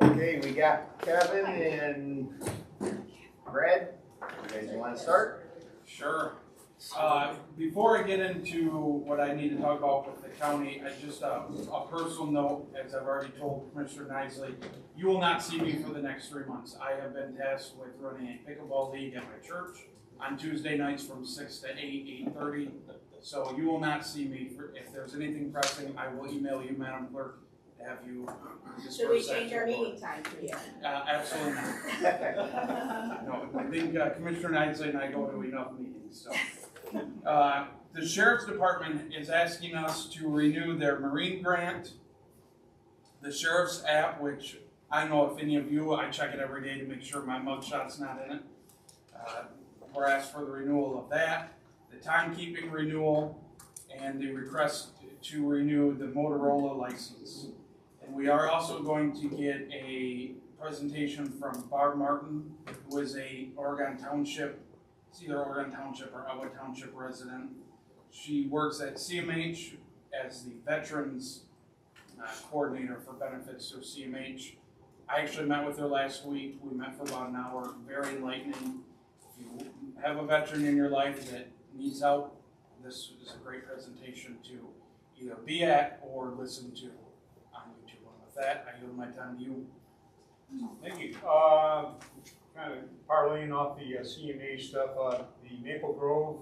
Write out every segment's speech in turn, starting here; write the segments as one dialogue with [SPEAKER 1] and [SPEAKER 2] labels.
[SPEAKER 1] Okay, we got Kevin and Brad. You guys want to start?
[SPEAKER 2] Sure. Before I get into what I need to talk about with the county, I just a personal note, as I've already told Commissioner Nisley, you will not see me for the next 3 months. I have been tasked with running a pickleball league at my church on Tuesday nights from 6 to 8, 8:30. So you will not see me. If there's anything pressing, I will email you, Madam Clerk, to have you disperse.
[SPEAKER 3] Should we change our meeting time for you?
[SPEAKER 2] Absolutely not. No, I think Commissioner Nisley and I go to enough meetings. So, the Sheriff's Department is asking us to renew their Marine grant, the Sheriff's app, which I know if any of you, I check it every day to make sure my mugshot's not in it. We're asked for the renewal of that, the timekeeping renewal, and the request to renew the Motorola license. And we are also going to get a presentation from Barb Martin, who is a Oregon Township, it's either Oregon Township or Iowa Township resident. She works at CMH as the Veterans Coordinator for benefits through CMH. I actually met with her last week. We met for about an hour, very enlightening. If you have a veteran in your life that needs help, this is a great presentation to either be at or listen to on YouTube. And with that, I yield my time to you.
[SPEAKER 4] Thank you. Kind of parlaying off the CMH stuff, the Maple Grove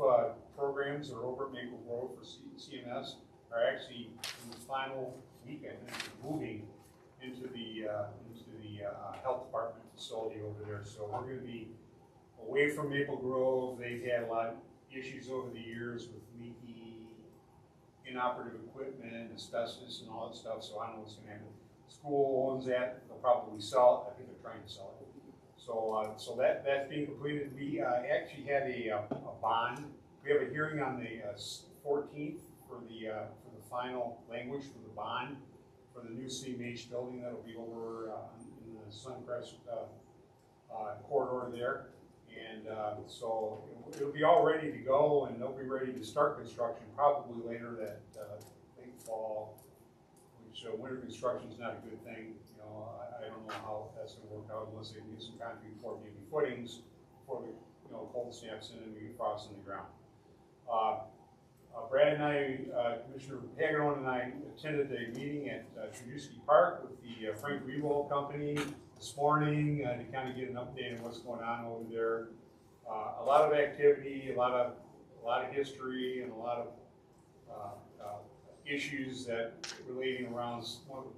[SPEAKER 4] programs are over at Maple Grove for CMS are actually in the final weekend moving into the health department facility over there. So we're going to be away from Maple Grove. They've had a lot of issues over the years with leaky, inoperative equipment, asbestos, and all that stuff. So I don't know what's going to happen. School owns that. They'll probably sell it. I think they're trying to sell it. So that's being completed. We actually had a bond. We have a hearing on the 14th for the final language for the bond for the new CMH building that'll be over in the Suncrest corridor there. And so it'll be all ready to go, and they'll be ready to start construction probably later that late fall. Which winter construction is not a good thing. You know, I don't know how that's going to work out unless they do some concrete before maybe footings before the cold snaps in and we get frost in the ground. Brad and I, Commissioner Hagedorn and I attended a meeting at Trudewski Park with the Frank Rewald Company this morning to kind of get an update on what's going on over there. A lot of activity, a lot of history, and a lot of issues that relating around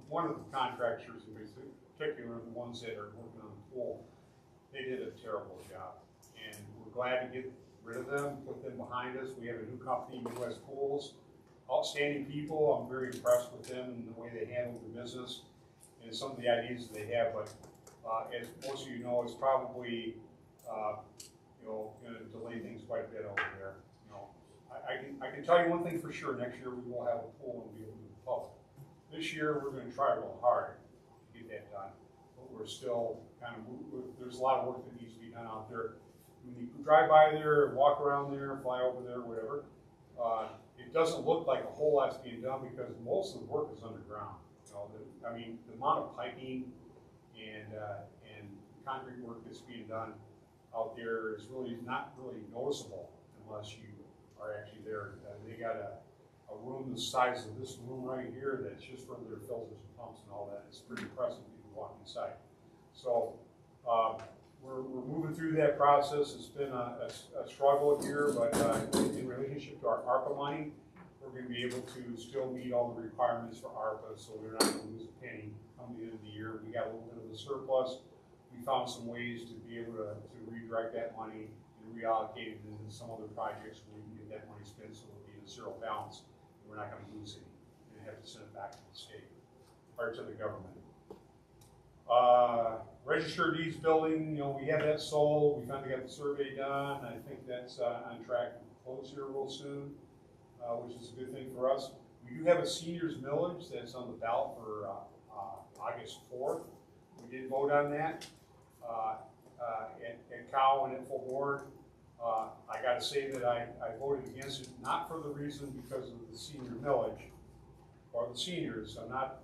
[SPEAKER 4] one of the contractors, in particular the ones that are working on the pool. They did a terrible job, and we're glad to get rid of them, put them behind us. We have a new company, U.S. Pools, outstanding people. I'm very impressed with them and the way they handle the business and some of the ideas that they have. But as most of you know, it's probably going to delay things quite a bit over there. I can tell you one thing for sure. Next year we will have a pool and be able to do the public. This year we're going to try real hard to get that done, but we're still there's a lot of work that needs to be done out there. When you drive by there, walk around there, fly over there, whatever, it doesn't look like a whole lot's being done because most of the work is underground. The amount of piping and concrete work that's being done out there is really not really noticeable unless you are actually there. They got a room the size of this room right here that's just for their filters and pumps and all that. It's pretty impressive when you walk inside. So we're moving through that process. It's been a struggle here, but in relationship to our ARPA money, we're going to be able to still meet all the requirements for ARPA, so we're not going to lose a penny come the end of the year. We got a little bit of a surplus. We found some ways to be able to redirect that money and reallocate it into some other projects where we can get that money spent so it'll be in a zero balance and we're not going to lose any and have to send it back to the state or to the government. Register of Deeds building, we have that sold. We finally got the survey done. I think that's on track to close here real soon, which is a good thing for us. We do have a seniors millage that's on the ballot for August 4th. We did vote on that at Cow and at full board. I gotta say that I voted against it, not for the reason because of the senior millage or the seniors. I'm not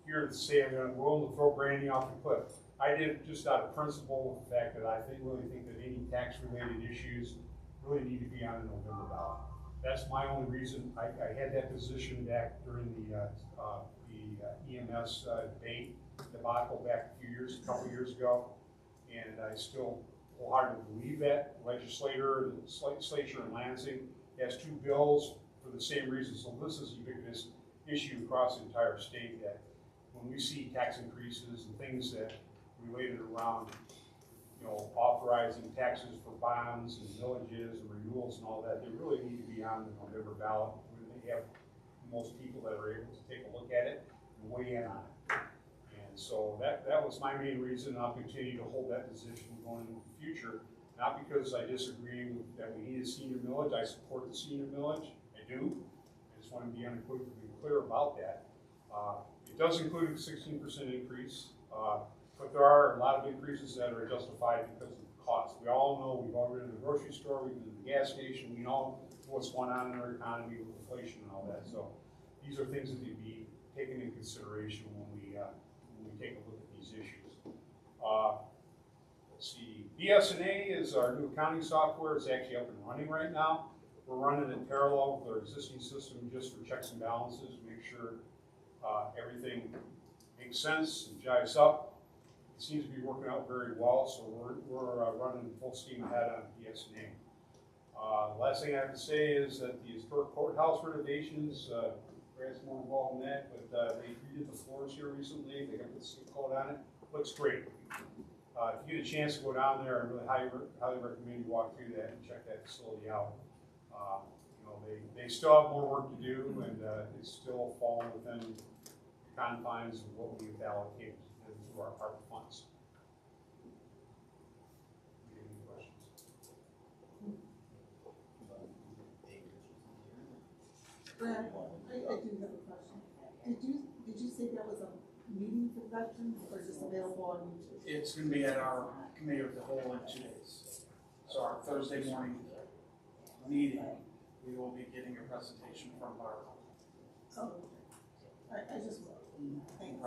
[SPEAKER 4] here to say I'm willing to throw Brandy off the cliff. I did it just out of principle, the fact that I really think that any tax-related issues really need to be on the November ballot. That's my only reason. I had that position back during the EMS debate debacle back a couple years ago, and I still wholeheartedly believe that. The legislature in Lansing has 2 bills for the same reason. So this is a ubiquitous issue across the entire state, that when we see tax increases and things that related around, authorizing taxes for bonds and villages and renewals and all that, they really need to be on the November ballot where they have most people that are able to take a look at it and weigh in on it. And so that was my main reason. I'll continue to hold that position going into the future, not because I disagree with that we need a senior millage. I support the senior millage. I do. I just want to be unequivocally clear about that. It does include a 16% increase, but there are a lot of increases that are justified because of the cost. We all know, we've all been in the grocery store, we've been in the gas station, we know what's going on in our economy with inflation and all that. So these are things that need to be taken into consideration when we take a look at these issues. Let's see, BS&A is our new accounting software. It's actually up and running right now. We're running in parallel with our existing system just for checks and balances, make sure everything makes sense and jives up. It seems to be working out very well, so we're running full steam ahead on BS&A. The last thing I have to say is that the historic courthouse renovations, Brad's more involved in that, but they redid the floors here recently. They got the seal coat on it. Looks great. If you get a chance to go down there, I really highly recommend you walk through that and check that facility out. They still have more work to do, and it's still falling within the confines of what we've allocated to our ARPA funds. Any questions?
[SPEAKER 5] Brad, I do have a question. Did you say that was a meeting for veterans, or is this available on YouTube?
[SPEAKER 2] It's going to be at our committee of the whole in 2 days. So our Thursday morning meeting, we will be getting a presentation from our.
[SPEAKER 5] Oh, I just, thanks.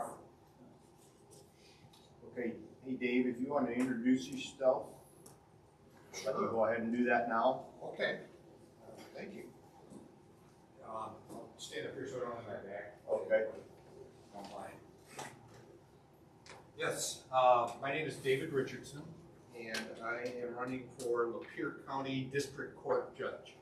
[SPEAKER 1] Okay, hey Dave, if you want to introduce yourself, let me go ahead and do that now.
[SPEAKER 6] Okay, thank you. I'll stand up here so I don't have my back.
[SPEAKER 1] Okay.
[SPEAKER 6] Don't mind. Yes, my name is David Richardson, and I am running for Lapeer County District Court Judge.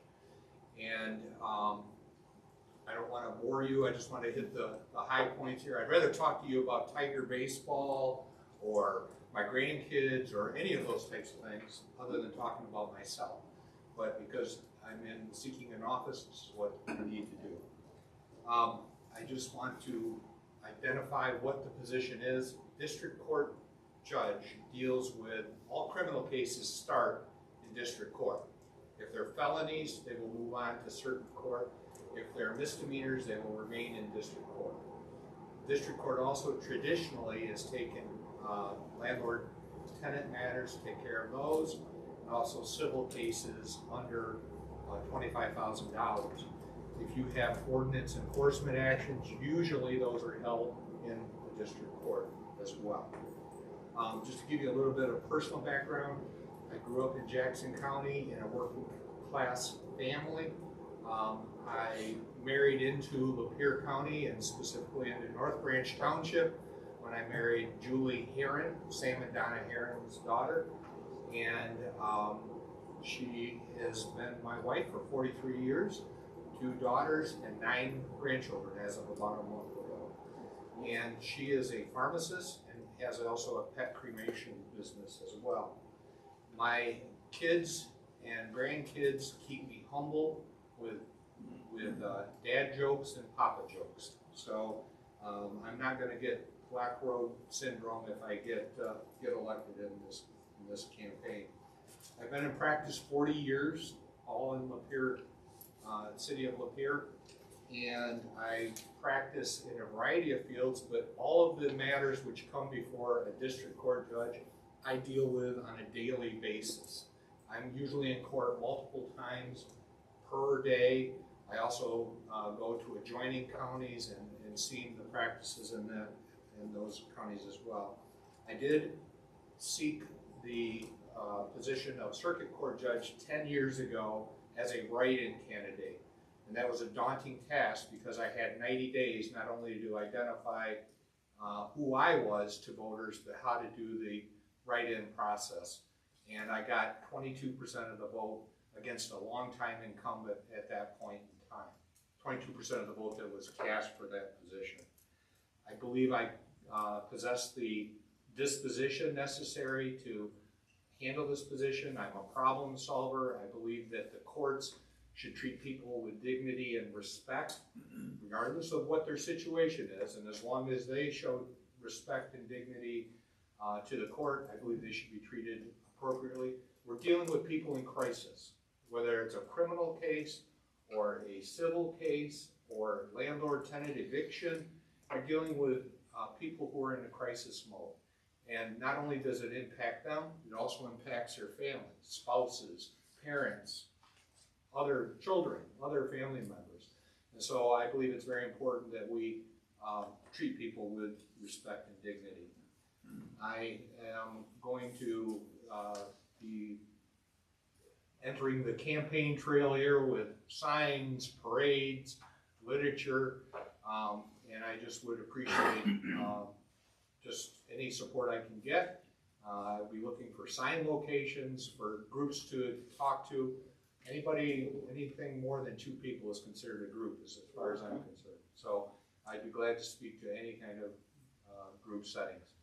[SPEAKER 6] And I don't want to bore you, I just want to hit the high points here. I'd rather talk to you about Tiger baseball or my grandkids or any of those types of things other than talking about myself. But because I'm seeking an office, this is what I need to do. I just want to identify what the position is. District Court Judge deals with all criminal cases start in district court. If they're felonies, they will move on to circuit court. If they're misdemeanors, they will remain in district court. District court also traditionally has taken landlord-tenant matters, take care of those, and also civil cases under $25,000. If you have ordinance enforcement actions, usually those are held in the district court as well. Just to give you a little bit of personal background, I grew up in Jackson County in a working class family. I married into Lapeer County and specifically into North Branch Township when I married Julie Heron, Sam and Donna Heron's daughter. And she has been my wife for 43 years, 2 daughters and 9 grandchildren as of about a month ago. And she is a pharmacist and has also a pet cremation business as well. My kids and grandkids keep me humble with dad jokes and papa jokes. So I'm not going to get Black Road syndrome if I get elected in this campaign. I've been in practice 40 years, all in Lapeer, city of Lapeer, and I practice in a variety of fields, but all of the matters which come before a district court judge I deal with on a daily basis. I'm usually in court multiple times per day. I also go to adjoining counties and see the practices in those counties as well. I did seek the position of circuit court judge 10 years ago as a write-in candidate. And that was a daunting task because I had 90 days not only to identify who I was to voters, but how to do the write-in process. And I got 22% of the vote against a longtime incumbent at that point in time. 22% of the vote that was cast for that position. I believe I possess the disposition necessary to handle this position. I'm a problem solver. I believe that the courts should treat people with dignity and respect, regardless of what their situation is. And as long as they show respect and dignity to the court, I believe they should be treated appropriately. We're dealing with people in crisis, whether it's a criminal case or a civil case or landlord-tenant eviction. We're dealing with people who are in a crisis mode. And not only does it impact them, it also impacts their families, spouses, parents, other children, other family members. And so I believe it's very important that we treat people with respect and dignity. I am going to be entering the campaign trail here with signs, parades, literature, and I just would appreciate just any support I can get. I'll be looking for sign locations, for groups to talk to. Anybody, anything more than 2 people is considered a group as far as I'm concerned. So I'd be glad to speak to any kind of group settings.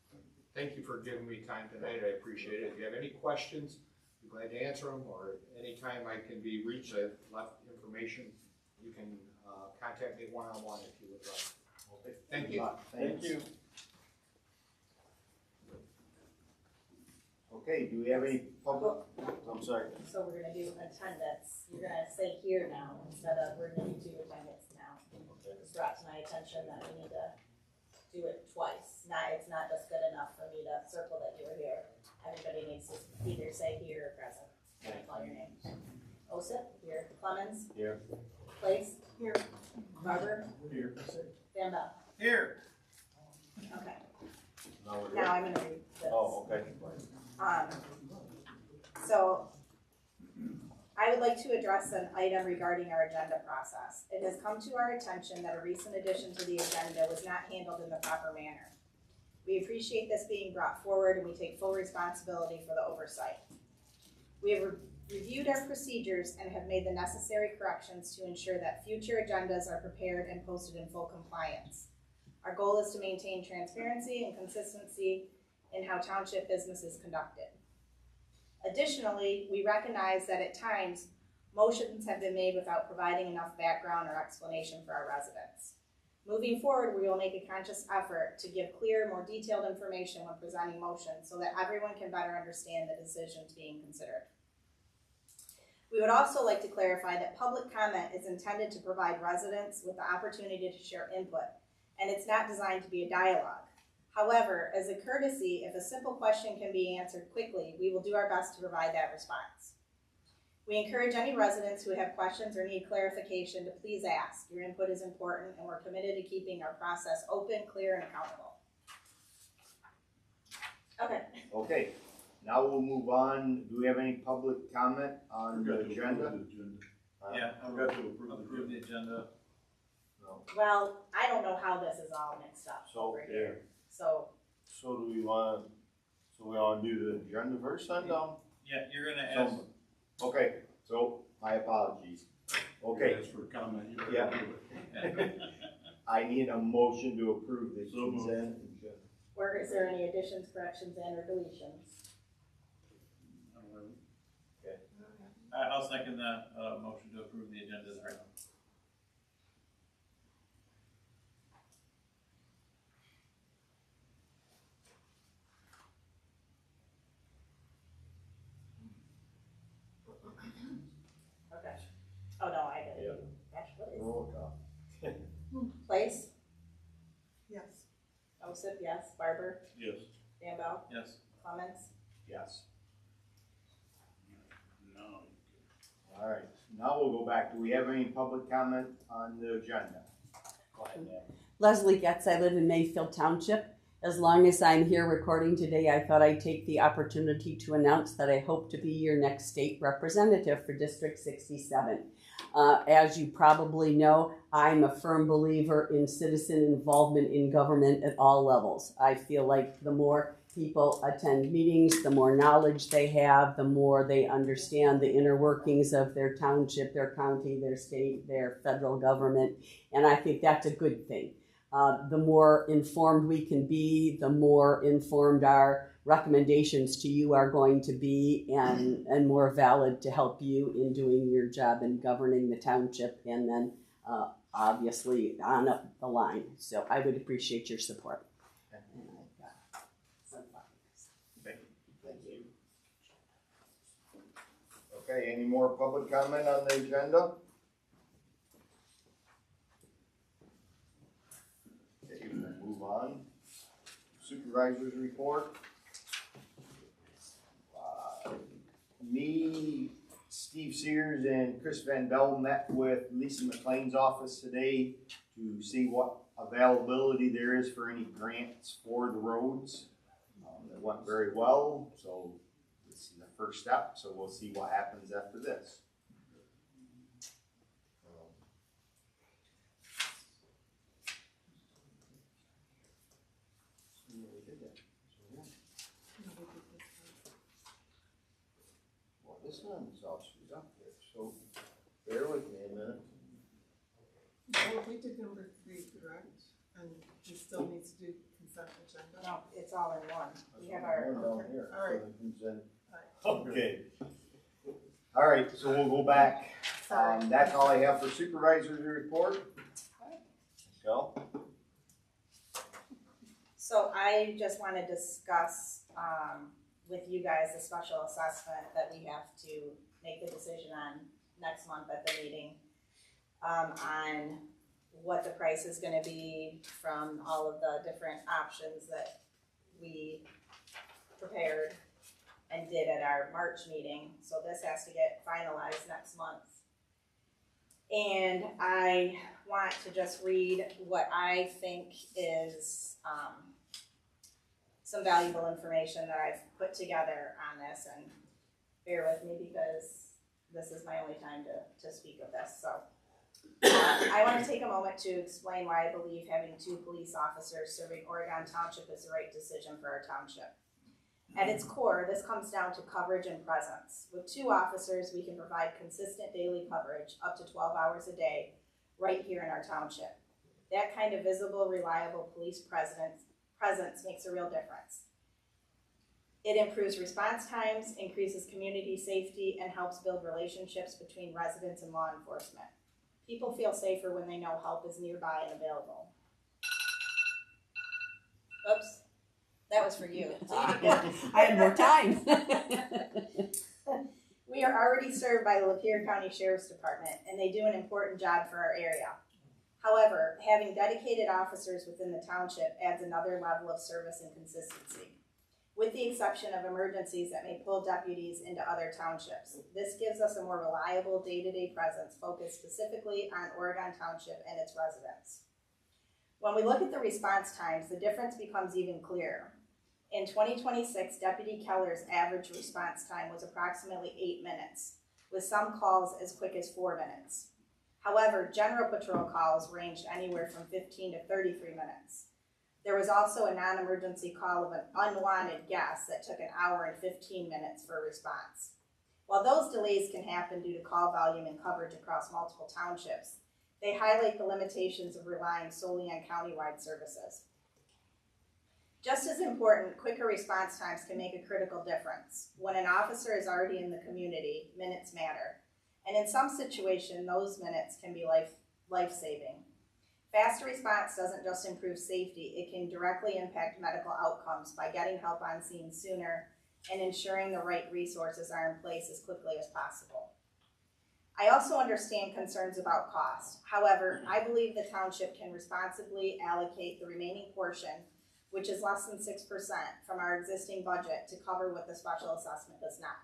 [SPEAKER 6] Thank you for giving me time tonight. I appreciate it. If you have any questions, I'd be glad to answer them, or anytime I can be reached, I've left information. You can contact me one-on-one if you would like. Okay. Thank you.
[SPEAKER 1] Thank you. Okay, do we have any public? I'm sorry.
[SPEAKER 3] So we're gonna do attendance. You're gonna say here now instead of we're gonna do attendance now. It's brought to my attention that we need to do it twice. It's not just good enough for me to circle that you were here. Everybody needs to either say here or present. Can I call your name? Osip, here. Clemens?
[SPEAKER 1] Here.
[SPEAKER 3] Place?
[SPEAKER 5] Here.
[SPEAKER 3] Barber?
[SPEAKER 1] Here.
[SPEAKER 3] Van Bell?
[SPEAKER 2] Here.
[SPEAKER 3] Okay.
[SPEAKER 1] Now we're
[SPEAKER 3] Now I'm gonna read this.
[SPEAKER 1] Oh, okay.
[SPEAKER 3] So I would like to address an item regarding our agenda process. It has come to our attention that a recent addition to the agenda was not handled in the proper manner. We appreciate this being brought forward and we take full responsibility for the oversight. We have reviewed our procedures and have made the necessary corrections to ensure that future agendas are prepared and posted in full compliance. Our goal is to maintain transparency and consistency in how township business is conducted. Additionally, we recognize that at times, motions have been made without providing enough background or explanation for our residents. Moving forward, we will make a conscious effort to give clear, more detailed information when presenting motions so that everyone can better understand the decisions being considered. We would also like to clarify that public comment is intended to provide residents with the opportunity to share input, and it's not designed to be a dialogue. However, as a courtesy, if a simple question can be answered quickly, we will do our best to provide that response. We encourage any residents who have questions or need clarification to please ask. Your input is important, and we're committed to keeping our process open, clear, and accountable. Okay.
[SPEAKER 1] Okay, now we'll move on. Do we have any public comment on the agenda?
[SPEAKER 7] Yeah, I've got to approve the agenda.
[SPEAKER 1] No.
[SPEAKER 3] Well, I don't know how this is all mixed up
[SPEAKER 1] So,
[SPEAKER 3] over here. So,
[SPEAKER 1] So do we want, so we want to do the agenda first then,
[SPEAKER 7] Yeah, you're gonna ask.
[SPEAKER 1] Okay, so my apologies. Okay,
[SPEAKER 7] Ask for comment. You better
[SPEAKER 1] Yeah.
[SPEAKER 7] approve it.
[SPEAKER 1] I need a motion to approve the
[SPEAKER 7] So moved.
[SPEAKER 1] consent agenda.
[SPEAKER 3] where is there any additions, corrections, and or deletions?
[SPEAKER 7] I'll second that, motion to approve the agenda as written.
[SPEAKER 3] Okay. Oh, no, I did it. Gosh, what is
[SPEAKER 1] Roll call.
[SPEAKER 3] Place?
[SPEAKER 5] Yes.
[SPEAKER 3] Osip, yes. Barber?
[SPEAKER 7] Yes.
[SPEAKER 3] Van Bell?
[SPEAKER 7] Yes.
[SPEAKER 3] Clemens?
[SPEAKER 1] Yes. All right, now we'll go back. Do we have any public comment on the agenda? Go ahead, Dan.
[SPEAKER 8] Leslie Getz, I live in Mayfield Township. As long as I'm here recording today, I thought I'd take the opportunity to announce that I hope to be your next state representative for District 67. As you probably know, I'm a firm believer in citizen involvement in government at all levels. I feel like the more people attend meetings, the more knowledge they have, the more they understand the inner workings of their township, their county, their state, their federal government, and I think that's a good thing. The more informed we can be, the more informed our recommendations to you are going to be, and more valid to help you in doing your job in governing the township, and then obviously on up the line. So I would appreciate your support.
[SPEAKER 1] Thank you. Okay, any more public comment on the agenda? Okay, we'll move on. Supervisor's report. Me, Steve Sears, and Chris Van Bell met with Lisa McLean's office today to see what availability there is for any grants for the roads. It went very well, so this is the first step, so we'll see what happens after this. Well, this one's all screwed up there, so bear with me a minute.
[SPEAKER 5] Well, we did number 3, correct? And he still needs to do consent agenda?
[SPEAKER 3] No, it's all in one. We have our,
[SPEAKER 1] One down here,
[SPEAKER 5] All right.
[SPEAKER 1] so the consent.
[SPEAKER 5] Alright.
[SPEAKER 1] Okay. All right, so we'll go back.
[SPEAKER 3] sorry.
[SPEAKER 1] That's all I have for supervisor's report. Michelle?
[SPEAKER 3] So I just want to discuss with you guys the special assessment that we have to make the decision on next month at the meeting, on what the price is going to be from all of the different options that we prepared and did at our March meeting. So this has to get finalized next month. And I want to just read what I think is some valuable information that I've put together on this, and bear with me because this is my only time to speak of this. So I want to take a moment to explain why I believe having 2 police officers serving Oregon Township is the right decision for our township. At its core, this comes down to coverage and presence. With 2 officers, we can provide consistent daily coverage up to 12 hours a day right here in our township. That kind of visible, reliable police presence makes a real difference. It improves response times, increases community safety, and helps build relationships between residents and law enforcement. People feel safer when they know help is nearby and available. Oops, that was for you.
[SPEAKER 8] I had more time.
[SPEAKER 3] We are already served by the Lapeer County Sheriff's Department, and they do an important job for our area. However, having dedicated officers within the township adds another level of service and consistency. With the exception of emergencies that may pull deputies into other townships, this gives us a more reliable day-to-day presence focused specifically on Oregon Township and its residents. When we look at the response times, the difference becomes even clearer. In 2026, Deputy Keller's average response time was approximately 8 minutes, with some calls as quick as 4 minutes. However, general patrol calls ranged anywhere from 15 to 33 minutes. There was also a non-emergency call of an unwanted guest that took an hour and 15 minutes for a response. While those delays can happen due to call volume and coverage across multiple townships, they highlight the limitations of relying solely on countywide services. Just as important, quicker response times can make a critical difference. When an officer is already in the community, minutes matter. And in some situations, those minutes can be life-saving. Faster response doesn't just improve safety, it can directly impact medical outcomes by getting help on scene sooner and ensuring the right resources are in place as quickly as possible. I also understand concerns about cost. However, I believe the township can responsibly allocate the remaining portion, which is less than 6% from our existing budget, to cover what the special assessment does not.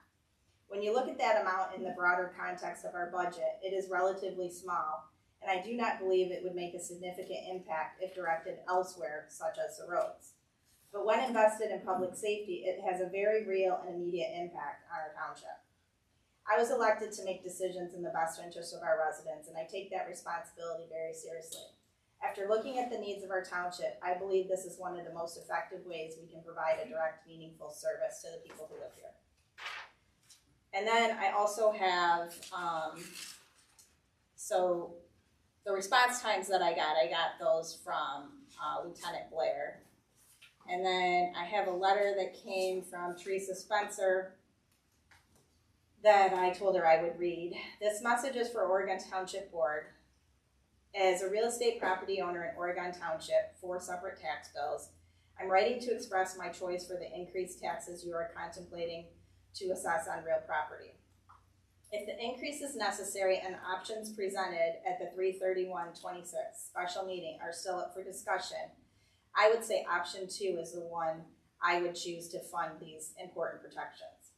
[SPEAKER 3] When you look at that amount in the broader context of our budget, it is relatively small, and I do not believe it would make a significant impact if directed elsewhere, such as the roads. But when invested in public safety, it has a very real and immediate impact on our township. I was elected to make decisions in the best interest of our residents, and I take that responsibility very seriously. After looking at the needs of our township, I believe this is one of the most effective ways we can provide a direct, meaningful service to the people who live here. And then I also have, so the response times that I got those from Lieutenant Blair. And then I have a letter that came from Teresa Spencer that I told her I would read. This message is for Oregon Township Board. As a real estate property owner in Oregon Township, 4 separate tax bills, I'm writing to express my choice for the increased taxes you are contemplating to assess on real property. If the increase is necessary and options presented at the 3/31/26 special meeting are still up for discussion, I would say option 2 is the one I would choose to fund these important protections.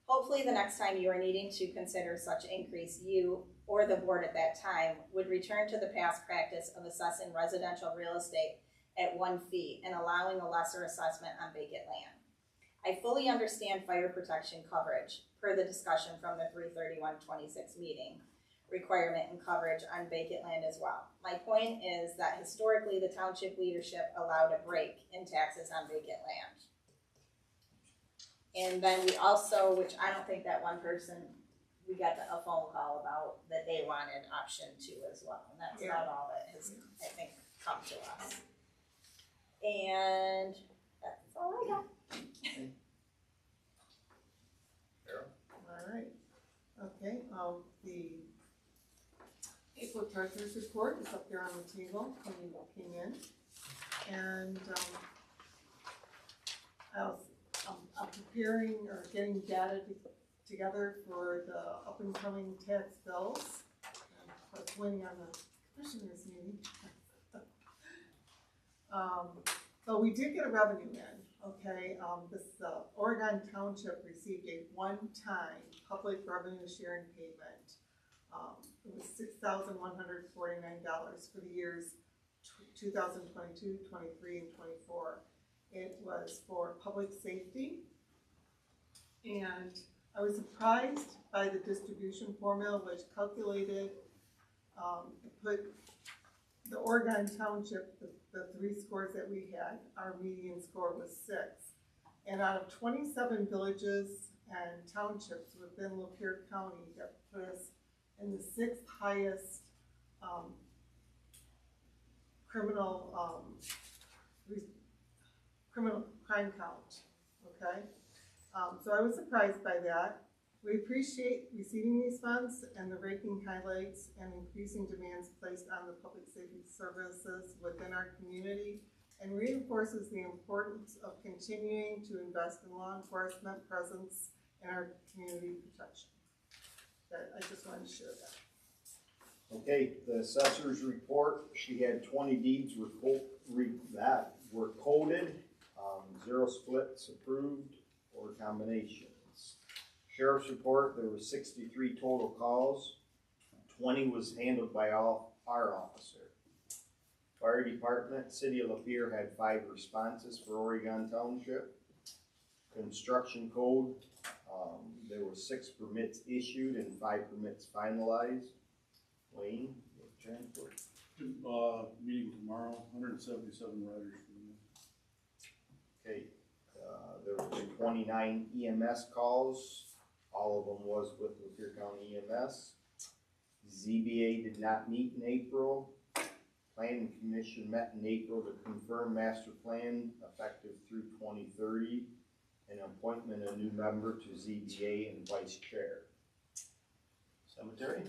[SPEAKER 3] Hopefully the next time you are needing to consider such increase, you or the board at that time would return to the past practice of assessing residential real estate at 1 fee and allowing a lesser assessment on vacant land. I fully understand fire protection coverage, per the discussion from the 3/31/26 meeting, requirement and coverage on vacant land as well. My point is that historically the township leadership allowed a break in taxes on vacant land. And then we also, which I don't think that one person, we got a phone call about that they wanted option 2 as well. And that's about all that has, I think, come to us. And that's all I got.
[SPEAKER 5] All right, okay, the April treasurer's report is up there on the table when you came in. And, I'm preparing or getting data together for the up and coming tax bills. I'm waiting on the commissioners meeting. But we did get a revenue in, okay? This Oregon Township received a one-time public revenue sharing payment. It was $6,149 for the years 2022, 23, and 24. It was for public safety. And I was surprised by the distribution formula, which calculated, put the Oregon Township, the 3 scores that we had, our median score was 6. And out of 27 villages and townships within Lapeer County, that put us in the 6th highest criminal crime count, okay? So I was surprised by that. We appreciate receiving these funds, and the ranking highlights and increasing demands placed on the public safety services within our community and reinforces the importance of continuing to invest in law enforcement presence and our community protection. That, I just wanted to share that.
[SPEAKER 1] Okay, the assessor's report, she had 20 deeds were coded, 0 splits approved or combinations. Sheriff's report, there were 63 total calls, 20 was handled by our officer. Fire department, City of Lapeer had 5 responses for Oregon Township. Construction code, there were 6 permits issued and 5 permits finalized. Wayne, transport.
[SPEAKER 9] Meeting tomorrow, 177 riders for the
[SPEAKER 1] Okay, there were 29 EMS calls. All of them was with Lapeer County EMS. ZBA did not meet in April. Planning Commission met in April to confirm master plan effective through 2030 and appointment a new member to ZBA and vice chair. Cemetery?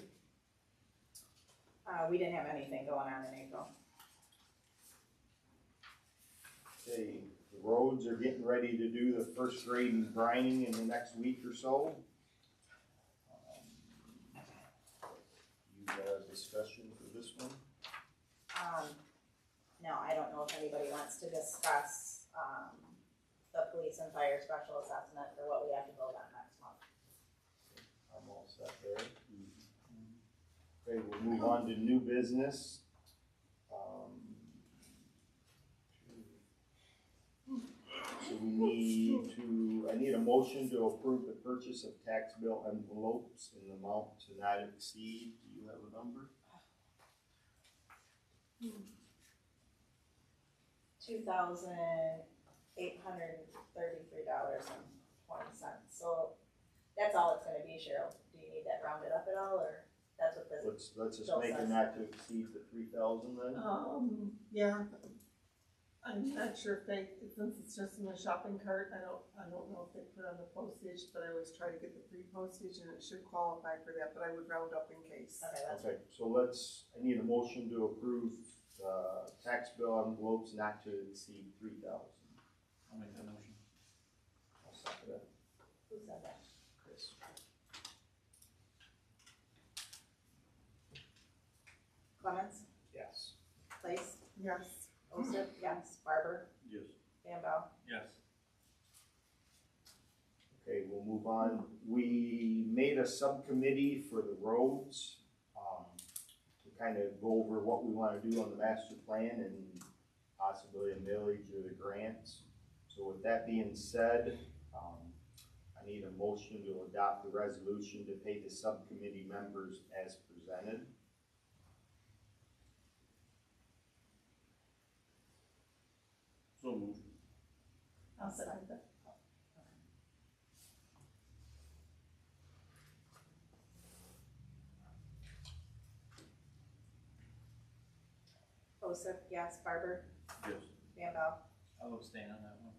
[SPEAKER 3] We didn't have anything going on in April.
[SPEAKER 1] Okay, the roads are getting ready to do the first grade and grinding in the next week or so. You got a discussion for this one?
[SPEAKER 3] No, I don't know if anybody wants to discuss, the police and fire special assessment for what we have to vote on next month.
[SPEAKER 1] That there. Okay, we'll move on to new business. So I need a motion to approve the purchase of tax bill envelopes in the amount to not exceed, do you have a number?
[SPEAKER 3] $2,833.20. So that's all it's gonna be, Cheryl. Do you need that rounded up at all, or that's what the,
[SPEAKER 1] Let's just
[SPEAKER 3] Bill
[SPEAKER 1] make it
[SPEAKER 3] says.
[SPEAKER 1] not to exceed the 3,000 then.
[SPEAKER 5] Yeah, I'm not sure if since it's just in the shopping cart, I don't know if they put on the postage, but I always try to get the free postage and it should qualify for that, but I would round up in case.
[SPEAKER 3] okay, that's,
[SPEAKER 1] Okay, so I need a motion to approve, tax bill envelopes not to exceed 3,000.
[SPEAKER 7] I'll make that motion.
[SPEAKER 1] I'll second that.
[SPEAKER 3] who said that?
[SPEAKER 1] Chris.
[SPEAKER 3] Clemens,
[SPEAKER 1] Yes.
[SPEAKER 3] Place,
[SPEAKER 5] Yes.
[SPEAKER 3] Ossip, yes, Barber,
[SPEAKER 9] Yes.
[SPEAKER 3] Van Bell.
[SPEAKER 7] Yes.
[SPEAKER 1] Okay, we'll move on. We made a subcommittee for the roads, to kind of go over what we want to do on the master plan and possibly a millage or the grants. So with that being said, I need a motion to adopt the resolution to pay the subcommittee members as presented.
[SPEAKER 9] So moved.
[SPEAKER 5] I'll second that.
[SPEAKER 3] Ossip, yes, Barber,
[SPEAKER 9] Yes.
[SPEAKER 3] Van Bell.
[SPEAKER 7] I'll abstain on that one.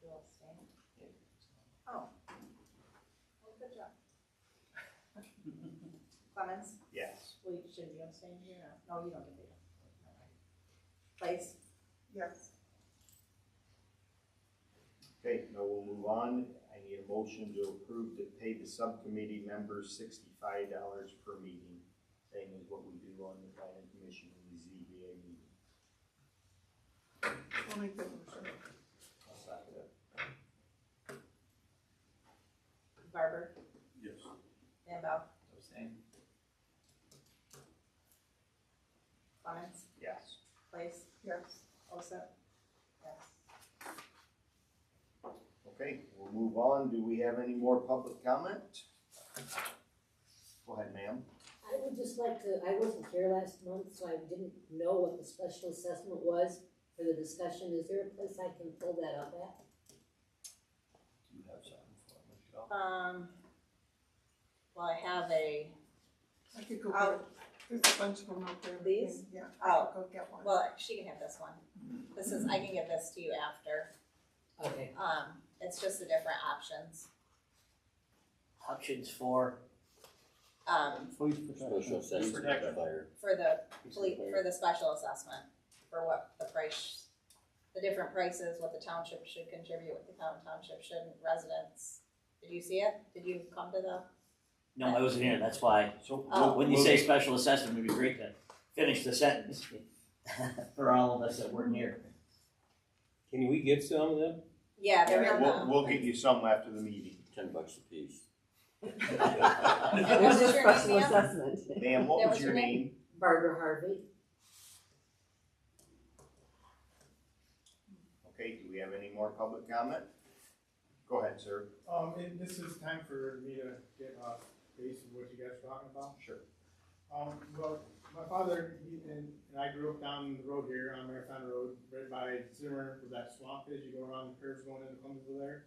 [SPEAKER 3] You'll abstain? Oh. Well, good job. Clemens,
[SPEAKER 1] Yes.
[SPEAKER 3] well, should you abstain here? No, you don't get to. Place,
[SPEAKER 5] Yes.
[SPEAKER 1] Okay, now we'll move on. I need a motion to approve to pay the subcommittee members $65 per meeting, same as what we do on the planning commission and the ZBA meeting.
[SPEAKER 5] I'll make that motion.
[SPEAKER 1] I'll second it.
[SPEAKER 3] Barber,
[SPEAKER 9] Yes.
[SPEAKER 3] Van Bell,
[SPEAKER 7] Abstain.
[SPEAKER 3] Clemens,
[SPEAKER 1] Yes.
[SPEAKER 3] Place,
[SPEAKER 5] Yes.
[SPEAKER 3] Ossip, yes.
[SPEAKER 1] Okay, we'll move on. Do we have any more public comment? Go ahead, ma'am.
[SPEAKER 10] I would just like to, I wasn't here last month, so I didn't know what the special assessment was for the discussion. Is there a place I can pull that up at?
[SPEAKER 1] Do you have something for Michelle?
[SPEAKER 3] Well, I have a,
[SPEAKER 5] I could go
[SPEAKER 3] Oh.
[SPEAKER 5] get, there's a bunch of them out there.
[SPEAKER 3] These?
[SPEAKER 5] Yeah,
[SPEAKER 3] Oh.
[SPEAKER 5] I could go get one.
[SPEAKER 3] well, she can have this one. This is, I can give this to you after.
[SPEAKER 10] Okay.
[SPEAKER 3] It's just the different options.
[SPEAKER 11] Options for
[SPEAKER 7] Police
[SPEAKER 11] special assessment fire.
[SPEAKER 3] For the for the special assessment, for what the price, the different prices, what the township should contribute, what the township shouldn't, residents. Did you see it? Did you come to the?
[SPEAKER 11] No, I wasn't here, that's why.
[SPEAKER 1] So
[SPEAKER 3] Oh.
[SPEAKER 11] When you say special assessment, it'd be great to finish the sentence for all of us that weren't here.
[SPEAKER 12] Can we get some of them?
[SPEAKER 3] Yeah, they're in the.
[SPEAKER 1] We'll get you some after the meeting.
[SPEAKER 12] $10 a piece.
[SPEAKER 3] And
[SPEAKER 8] There's
[SPEAKER 3] what's
[SPEAKER 8] your
[SPEAKER 3] your
[SPEAKER 8] special
[SPEAKER 3] name, ma'am?
[SPEAKER 8] assessment.
[SPEAKER 1] Ma'am, what
[SPEAKER 3] Yeah,
[SPEAKER 1] was
[SPEAKER 3] what's
[SPEAKER 1] your
[SPEAKER 3] your name?
[SPEAKER 1] name?
[SPEAKER 10] Barbara Harvey.
[SPEAKER 1] Okay, do we have any more public comment? Go ahead, sir.
[SPEAKER 13] This is time for me to get off base of what you guys are talking about.
[SPEAKER 1] Sure.
[SPEAKER 13] Well, my father and I grew up down the road here on Marathon Road, right by Zimmer, where that swamp is. You go around the curves going into Clemsonville there.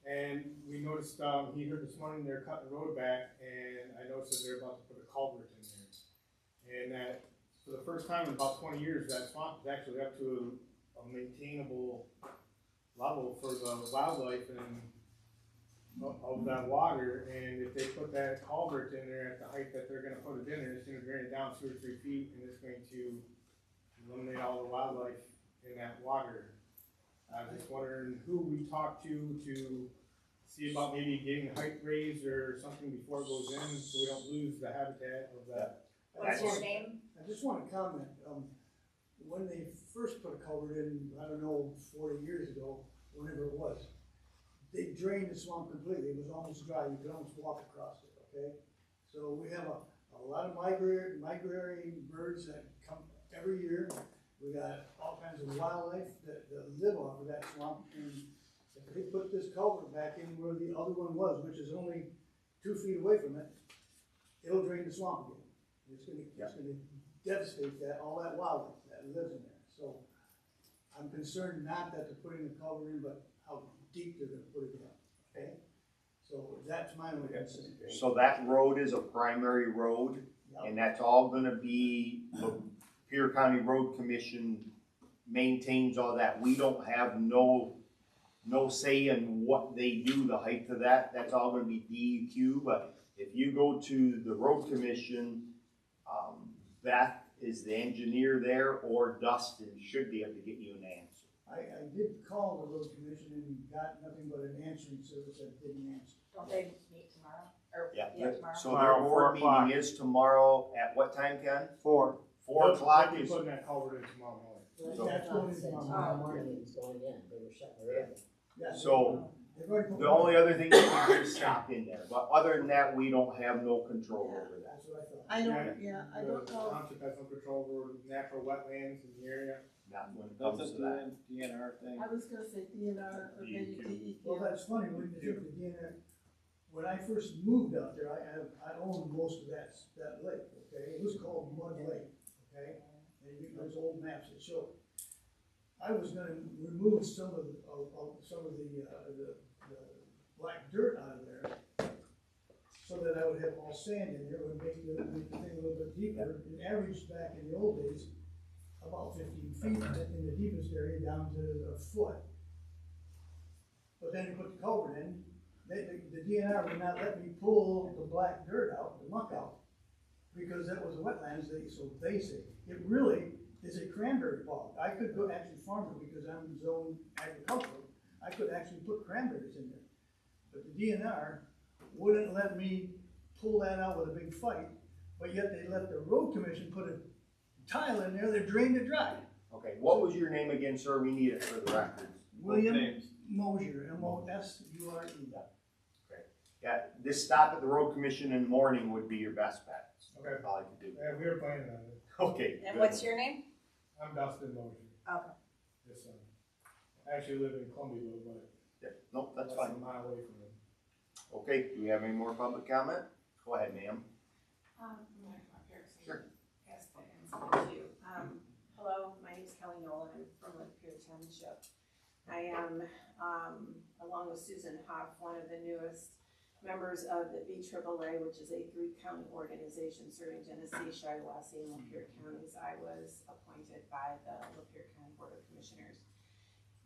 [SPEAKER 13] And we noticed, he heard this morning they're cutting the road back, and I noticed that they're about to put a culvert in there. And that, for the first time in about 20 years, that swamp is actually up to a maintainable level for the wildlife and of that water. And if they put that culvert in there at the height that they're gonna put it in there, it's gonna drain it down 2 or 3 feet, and it's going to eliminate all the wildlife in that water. I was just wondering who we talked to see about maybe getting the height raised or something before it goes in, so we don't lose the habitat of that.
[SPEAKER 3] What's your name?
[SPEAKER 14] I just want to comment, when they first put a culvert in, I don't know, 40 years ago, whenever it was, they drained the swamp completely. It was almost dry. You could almost walk across it. okay? So we have a lot of migratory birds that come every year. We got all kinds of wildlife that live off of that swamp, and if they put this culvert back in where the other one was, which is only 2 feet away from it, it'll drain the swamp again. It's gonna devastate all that wildlife that lives in there. So I'm concerned not that they're putting the culvert in, but how deep they're gonna put it in, okay? So that's my only concern.
[SPEAKER 1] So that road is a primary road, and that's all gonna be, the Lapeer County Road Commission maintains all that. We don't have no say in what they do, the height of that, that's all gonna be DEQ, but if you go to the road commission, Beth is the engineer there, or Dustin should be able to get you an answer.
[SPEAKER 14] I did call the road commission and got nothing but an answering service that didn't answer.
[SPEAKER 3] Don't they meet tomorrow? Or,
[SPEAKER 1] Yeah,
[SPEAKER 3] tomorrow?
[SPEAKER 1] so their
[SPEAKER 13] Tomorrow,
[SPEAKER 1] board
[SPEAKER 13] 4 o'clock.
[SPEAKER 1] meeting is tomorrow at what time, Ken?
[SPEAKER 13] 4.
[SPEAKER 1] 4 o'clock
[SPEAKER 13] They'll be
[SPEAKER 1] is,
[SPEAKER 13] putting that culvert in tomorrow morning.
[SPEAKER 10] Well,
[SPEAKER 14] That's
[SPEAKER 10] that's
[SPEAKER 14] going
[SPEAKER 10] what
[SPEAKER 14] in
[SPEAKER 10] said
[SPEAKER 14] tomorrow.
[SPEAKER 10] tomorrow morning it was going in, they were shutting the road.
[SPEAKER 14] Yeah,
[SPEAKER 1] so
[SPEAKER 14] they've already put
[SPEAKER 1] the only other thing you can do is stop in there, but other than that, we don't have no control over that.
[SPEAKER 14] That's what I thought.
[SPEAKER 5] I don't, I don't
[SPEAKER 13] The
[SPEAKER 5] know.
[SPEAKER 13] township has no control over natural wetlands in the area.
[SPEAKER 1] Not when it
[SPEAKER 7] That's
[SPEAKER 1] comes
[SPEAKER 7] a
[SPEAKER 1] to that.
[SPEAKER 7] DNR thing.
[SPEAKER 5] I was gonna say DNR or maybe DEQ.
[SPEAKER 14] Well, that's funny, when you took the DNR, when I first moved out there, I owned most of that lake, okay? It was called Mud Lake, okay? And there's old maps that show it. I was gonna remove some of the black dirt out of there, so that I would have all sand in there, would make the thing a little bit deeper. It averaged back in the old days about 15 feet in the deepest area down to a foot. But then you put the culvert in, the DNR would not let me pull the black dirt out, the muck out, because that was wetlands, so they say. It really is a cranberry bog. I could go actually farm it because I'm zone agricultural. I could actually put cranberries in there. But the DNR wouldn't let me pull that out with a big fight, but yet they let the road commission put a tile in there that drained it dry.
[SPEAKER 1] Okay, what was your name again, sir? We need it for the records.
[SPEAKER 14] William
[SPEAKER 7] Names.
[SPEAKER 14] Mosier, Mosure.
[SPEAKER 1] Okay, yeah, this stop at the road commission in the morning would be your best bet.
[SPEAKER 13] Okay.
[SPEAKER 1] That's all I could do.
[SPEAKER 13] Yeah, we were planning on it.
[SPEAKER 1] Okay.
[SPEAKER 3] And
[SPEAKER 1] good.
[SPEAKER 3] what's your name?
[SPEAKER 13] I'm Dustin Mosier.
[SPEAKER 3] Okay.
[SPEAKER 13] Yes, I actually live in Columbiaville, but
[SPEAKER 1] Yeah, nope, that's
[SPEAKER 13] less
[SPEAKER 1] fine.
[SPEAKER 13] than a mile away from it.
[SPEAKER 1] Okay, do we have any more public comment? Go ahead, ma'am. Sure.
[SPEAKER 3] Yes, thank you. Hello, my name is Kelly Nolan, I'm from Lapeer Township. I am, along with Susan Hoff, one of the newest members of the BAAA, which is a 3-county organization serving Genesee, Shiawassee, and Lapeer counties. I was appointed by the Lapeer County Board of Commissioners.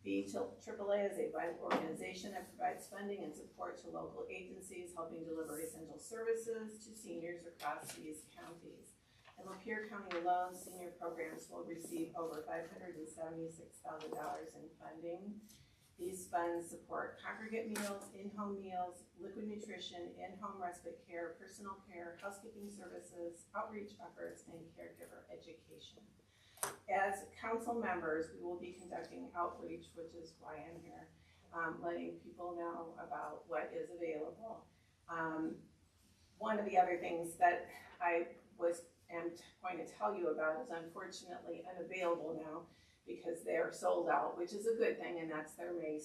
[SPEAKER 3] BAAA is a vital organization that provides funding and support to local agencies helping deliver essential services to seniors across these counties. In Lapeer County alone, senior programs will receive over $576,000 in funding. These funds support congregate meals, in-home meals, liquid nutrition, in-home respite care, personal care, housekeeping services, outreach efforts, and caregiver education. As council members, we will be conducting outreach, which is why I'm here, letting people know about what is available. One of the other things that I am going to tell you about is unfortunately unavailable now because they're sold out, which is a good thing, and that's their May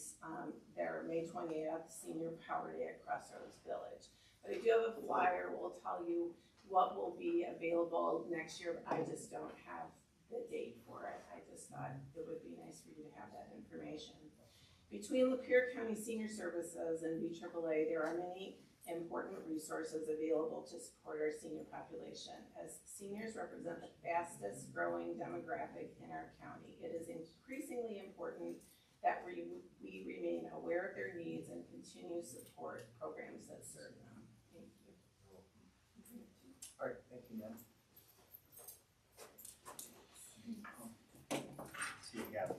[SPEAKER 3] 20th Senior Power Day at Crossroads Village. But I do have a flyer, we'll tell you what will be available next year, but I just don't have the date for it. I just thought it would be nice for you to have that information. Between Lapeer County Senior Services and BAAA, there are many important resources available to support our senior population. As seniors represent the fastest growing demographic in our county, it is increasingly important that we remain aware of their needs and continue to support programs that serve them. Thank you.
[SPEAKER 1] All right, thank you, ma'am. See you guys.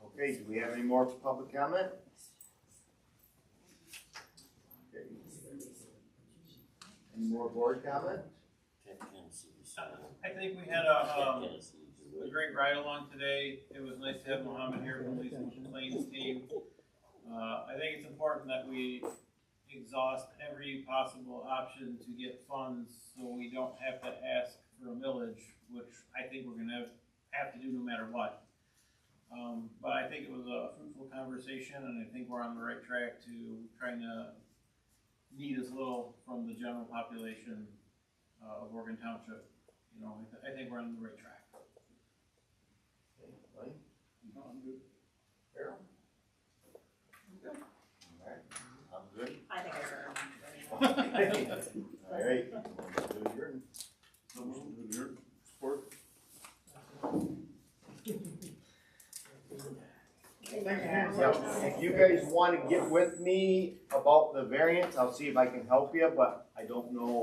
[SPEAKER 1] Okay, do we have any more public comment? Okay. Any more board comment?
[SPEAKER 7] I think we had a great ride along today. It was nice to have Mohammed here from the Lakeland Plains team. I think it's important that we exhaust every possible option to get funds, so we don't have to ask for a millage, which I think we're gonna have to do no matter what. But I think it was a fruitful conversation, and I think we're on the right track to trying to need as little from the general population of Oregon Township. You know, I think we're on the right track.
[SPEAKER 1] Mike?
[SPEAKER 2] No, I'm good.
[SPEAKER 1] Carol? Alright, I'm good.
[SPEAKER 3] I think I said it.
[SPEAKER 1] Alright,
[SPEAKER 2] So moved. Your support.
[SPEAKER 1] If you guys wanna get with me about the variance, I'll see if I can help you, but I don't know